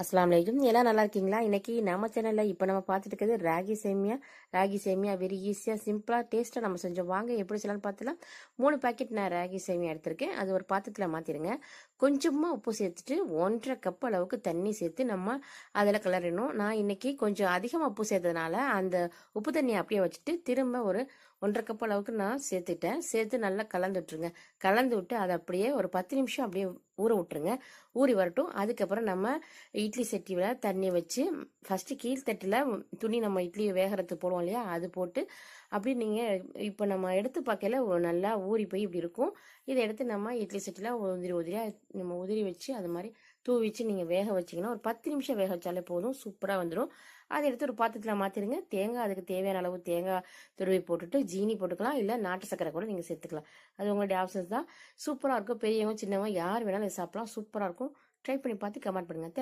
அஸ்ஸலாமு அலைக்கும். எல்லாம் நல்லா இருக்கீங்களா? இன்னைக்கு நம்ம சேனல்ல இப்போ நம்ம பார்த்துட்டு இருக்கிறது ராகி சேமியா வெரி ஈஸியாக சிம்பிளாக டேஸ்ட்டாக நம்ம செஞ்சோம். வாங்க எப்படி செய்யலாம்னு பார்த்துலாம். 3 பாக்கெட் நான் ராகி சேமியா எடுத்திருக்கேன். அது ஒரு பாத்திரத்தில் மாற்றிடுங்க. கொஞ்சமாக உப்பு சேர்த்துட்டு 1½ கப் அளவுக்கு தண்ணி சேர்த்து நம்ம அதில் கிளறிடணும். நான் இன்னைக்கு கொஞ்சம் அதிகமாக உப்பு சேர்த்ததுனால அந்த உப்பு தண்ணியை அப்படியே வச்சுட்டு திரும்ப ஒரு 1½ கப் அளவுக்கு நான் சேர்த்து நல்லா கலந்து விட்டுருங்க. கலந்து விட்டு அதை அப்படியே ஒரு 10 நிமிஷம் அப்படியே ஊற விட்டுருங்க. ஊறி வரட்டும். அதுக்கப்புறம் நம்ம இட்லி சட்டியில் தண்ணி வச்சு ஃபஸ்ட்டு கீழ்த்தட்டில் துணி நம்ம இட்லி வேகிறதுக்கு போடுவோம் இல்லையா, அது போட்டு அப்படி நீங்கள் இப்போ நம்ம எடுத்து பார்க்கல நல்லா ஊறி போய் இப்படி இருக்கும். இதை எடுத்து நம்ம இட்லி சட்டியில் உதிரியாக நம்ம உதிரி வச்சு அது மாதிரி தூவி வச்சு நீங்கள் வேக வச்சிங்கன்னா ஒரு 10 நிமிஷம் வேக வச்சாலே போதும், சூப்பராக வந்துடும். அதை எடுத்து ஒரு பாத்திரத்தில் மாற்றிடுங்க. தேங்காய், அதுக்கு தேவையான அளவு தேங்காய் துருவி போட்டுட்டு ஜீனி போட்டுக்கலாம், இல்லை நாட்டு சக்கரை கூட நீங்கள் சேர்த்துக்கலாம். அது உங்களுடைய ஆப்ஷன்ஸ் தான். சூப்பராக இருக்கும். பெரியவங்க சின்னவங்க யார் வேணாலும் சாப்பிடலாம். சூப்பராக இருக்கும். ட்ரை பண்ணி பார்த்து கமெண்ட் பண்ணுங்கள்.